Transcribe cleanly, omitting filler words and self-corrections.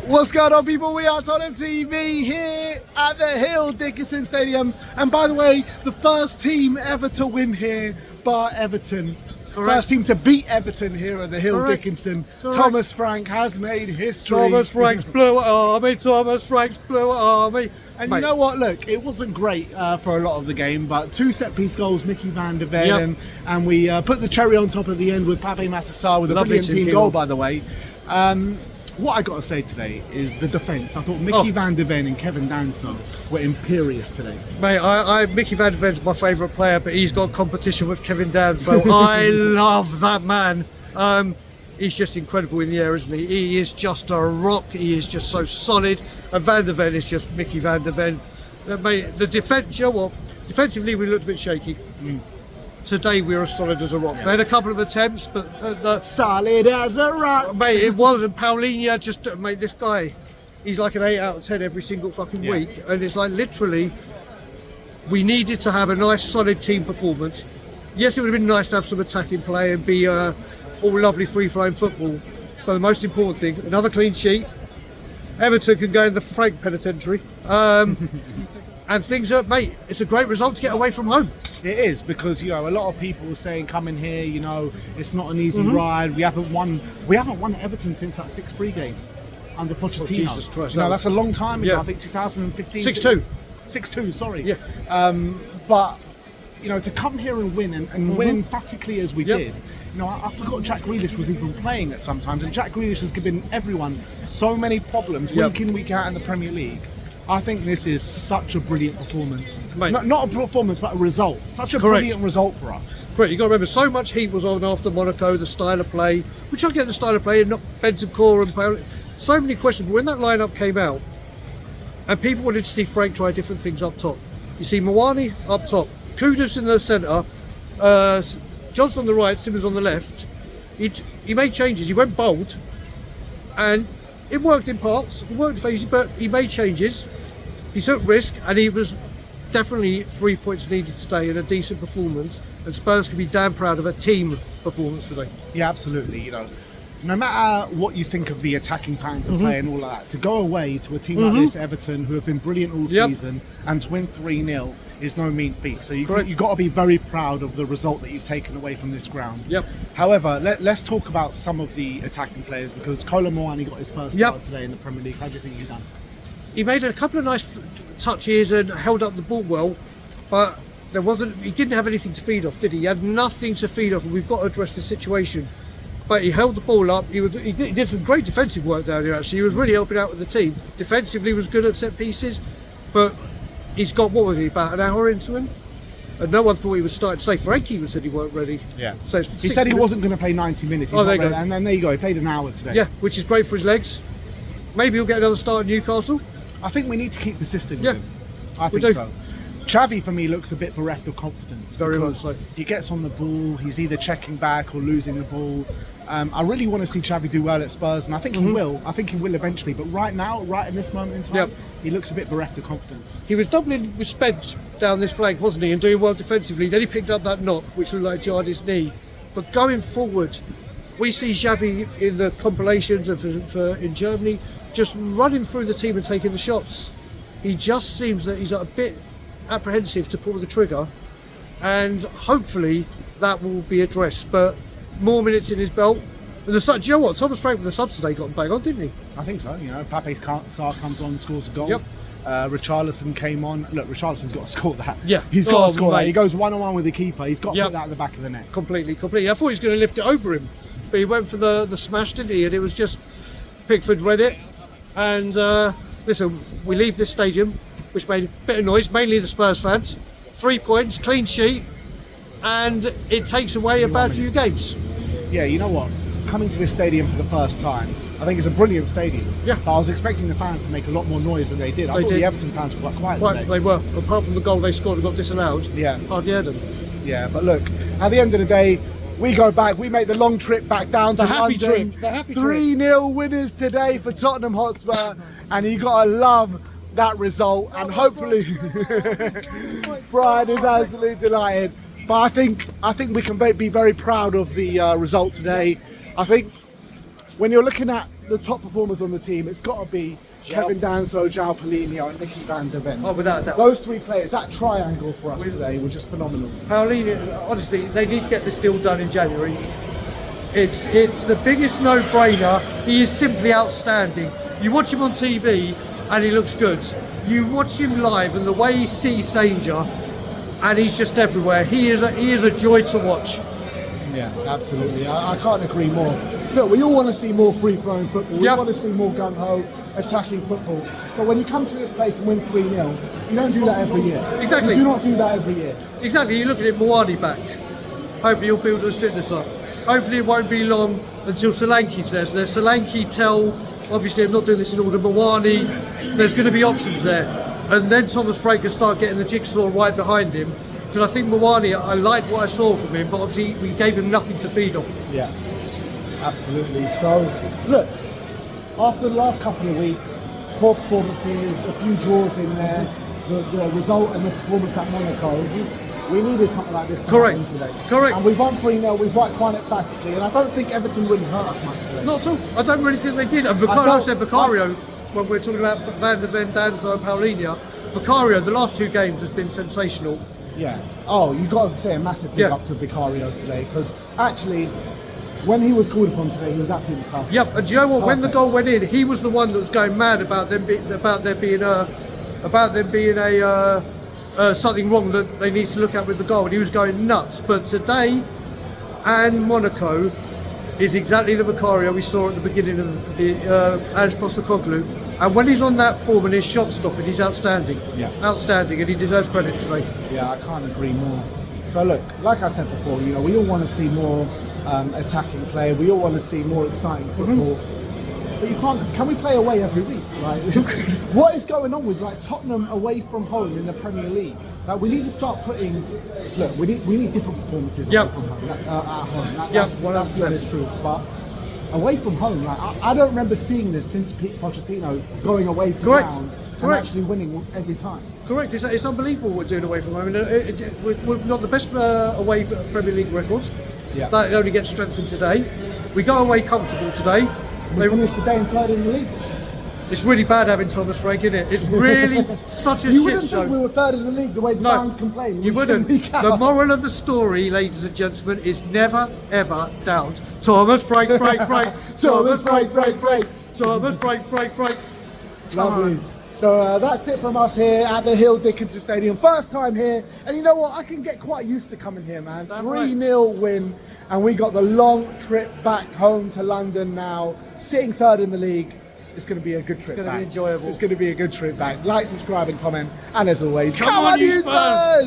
What's going on, people? We are Tottenham TV here at the Hill Dickinson Stadium, and by the way, the first team ever to win here, bar Everton. Correct. First team to beat Everton here at the Hill Correct. Dickinson. Correct. Thomas Frank has made history. Thomas Frank's Blue Army, Thomas Frank's Blue Army. And Mate, you know what? Look, it wasn't great for a lot of the game, but two set-piece goals, Mickey van der Ven, and we put the cherry on top at the end with Pape Matar with a Lovely brilliant team two goal, goal. by the way. What I got to say today is the defence. I thought Mickey van der Ven and Kevin Danso were imperious today. mate, Mickey van der Ven's my favourite player, but he's got competition with Kevin Dan, so I love that man. He's just incredible in the air, isn't he? He is just a rock. He is just so solid. And Van der Ven is just Mickey van der Ven. Mate, the defence, you know what? Defensively, we looked a bit shaky. Today, we were as solid as a rock. They had a couple of attempts, but Solid as a rock. mate, it wasn't. Paulinho just, mate, this guy, he's like an 8 out of 10 every single fucking week. And it's like, literally, we needed to have a nice, solid team performance. Yes, it would have been nice to have some attacking play and be all lovely, free-flowing football. But the most important thing, another clean sheet. Everton can go in the Frank penitentiary. And things are, mate, it's a great result to get away from home. It is, because you know a lot of people were saying coming here, you know, it's not an easy ride. We haven't won Everton since that 6-3 game under Pochettino. Jesus Christ, You know, that that's a long time ago. Yeah. I think 2015. 6-2. 6-2, sorry. Yeah. But you know, to come here and win and win emphatically as we did. You know, I forgot Jack Grealish was even playing at sometimes, and Jack Grealish has given everyone so many problems week in, week out in the Premier League. I think this is such a brilliant performance. Mate. Not a performance, but a result. Such a brilliant result for us. Great, you've got to remember, so much heat was on after Monaco, the style of play, which I get the style of play, and not Bentancur and Paul. So many questions, but when that lineup came out, and people wanted to see Frank try different things up top. You see Mawani up top, Kudus in the centre, Johnson on the right, Simmons on the left. He made changes, he went bold, and it worked in parts, it worked in phases, but he made changes, he took risk, and he was definitely 3 points needed today and a decent performance, and Spurs can be damn proud of a team performance today. Yeah, absolutely. You know, no matter what you think of the attacking patterns of play and all of that, to go away to a team like this, Everton, who have been brilliant all season, and to win 3-0 is no mean feat. So you've got to be very proud of the result that you've taken away from this ground. However, let's talk about some of the attacking players, because Kolo Muani got his first start today in the Premier League. How do you think he done? He made a couple of nice touches and held up the ball well, but he didn't have anything to feed off, did he? He had nothing to feed off, and we've got to address the situation. But he held the ball up. He did some great defensive work down here, actually. He was really helping out with the team. Defensively, he was good at set pieces, but he's got, what was he, about an hour into him? And no one thought he was starting to say. Frank even said he weren't ready. Yeah. So he said he wasn't going to play 90 minutes. He's there you go. And then there you go. He played an hour today. Yeah, which is great for his legs. Maybe he'll get another start at Newcastle. I think we need to keep persisting with him. I we think do. so. Xavi, for me, looks a bit bereft of confidence. Very much because so. He gets on the ball, he's either checking back or losing the ball. I really want to see Xavi do well at Spurs, and I think he will. I think he will eventually. But right now, right in this moment in time, he looks a bit bereft of confidence. He was doubling with Spence down this flank, wasn't he, and doing well defensively. Then he picked up that knock, which looked like jarred his knee. But going forward, we see Xavi in the compilations in Germany just running through the team and taking the shots. He just seems that he's a bit apprehensive to pull the trigger, and hopefully that will be addressed. But more minutes in his belt. And do you know what? Thomas Frank with the subs today got him bang on, didn't he? I think so. You know, Pape Sarr comes on, scores a goal. Richarlison came on. Look, Richarlison's got to score that. Yeah. He's got to score that. Mate. He goes one-on-one with the keeper. He's got to put that at the back of the net. Completely. I thought he was going to lift it over him, but he went for the smash, didn't he? And it was just Pickford read it. And listen, we leave this stadium, which made a bit of noise, mainly the Spurs fans. 3 points, clean sheet, and it takes away a bad few games. Yeah, you know what? Coming to this stadium for the first time, I think it's a brilliant stadium. Yeah. But I was expecting the fans to make a lot more noise than they did. I thought the Everton fans were quite quiet today. They were. Apart from the goal they scored and got disallowed, hardly heard them. Yeah, but look, at the end of the day, we go back, we make the long trip back down to London. The happy trip. 3-0 winners today for Tottenham Hotspur, and you got to love that result, and hopefully Brian is absolutely delighted. But I think we can be very proud of the result today. I think when you're looking at the top performers on the team, it's got to be Kevin Danso, João Paulinho, and Nicky van der Ven. Oh, without a doubt. Those three players, that triangle for us today were just phenomenal. Paulinho, honestly, they need to get this deal done in January. It's the biggest no-brainer. He is simply outstanding. You watch him on TV and he looks good. You watch him live and the way he sees danger, and he's just everywhere. He is a joy to watch. Yeah, absolutely. I can't agree more. Look, we all want to see more free-flowing football. We want to see more gung-ho attacking football. But when you come to this place and win 3-0, you don't do that every year. Exactly. You do not do that every year. Exactly. You look at it, Mawani back. Hopefully he'll build his fitness up. Hopefully it won't be long until Solanke's there. So there's Solanke, Tell, obviously I'm not doing this in order, Mawani, so there's going to be options there. And then Thomas Frank can start getting the jigsaw right behind him. Because I think Mawani, I liked what I saw from him, but obviously we gave him nothing to feed off. Yeah, absolutely. So, look, after the last couple of weeks, poor performances, a few draws in there, the result and the performance at Monaco, we needed something like this to happen today. Correct. And we've won 3-0, we've won quite emphatically, and I don't think Everton really hurt us much today. Not at all. I don't really think they did. And Vicario, when we're talking about Van der Ven, Danso and Paulinho, Vicario, the last two games has been sensational. Yeah. Oh, you got to say a massive big up to Vicario today, because actually, when he was called upon today, he was absolutely perfect. Yep. And do you know what? Perfect. When the goal went in, he was the one that was going mad about there being something wrong that they need to look at with the goal. And he was going nuts. But today, and Monaco is exactly the Vicario we saw at the beginning of the Ange Postecoglou. And when he's on that form and his shot stopping, he's outstanding. Yeah. Outstanding, and he deserves credit today. Yeah, I can't agree more. So look, like I said before, you know, we all want to see more attacking play. We all want to see more exciting football. But you can't. Can we play away every week? Like, what is going on with Tottenham away from home in the Premier League? Like, we need to start putting. Look, we need different performances away from home, at home. That's the honest truth. But away from home, I don't remember seeing this since Pete Pochettino's going away to ground and actually winning every time. Correct. It's unbelievable what we're doing away from home. We're not the best away Premier League records. Yeah. That only gets strengthened today. We go away comfortable today. We finished the day in third in the league. It's really bad having Thomas Frank, isn't it? It's really such a shit show. You wouldn't think we were third in the league the way the fans complain. You wouldn't. The moral of the story, ladies and gentlemen, is never ever doubt Thomas Frank. Thomas Frank. Thomas Frank. Lovely. So that's it from us here at the Hill Dickinson Stadium. First time here, and you know what? I can get quite used to coming here, man. 3-0 win, and we got the long trip back home to London now. Sitting third in the league. It's going to be a good trip back. It's going to be enjoyable. It's going to be a good trip back. Like, subscribe, and comment. And as always, come on, you Spurs!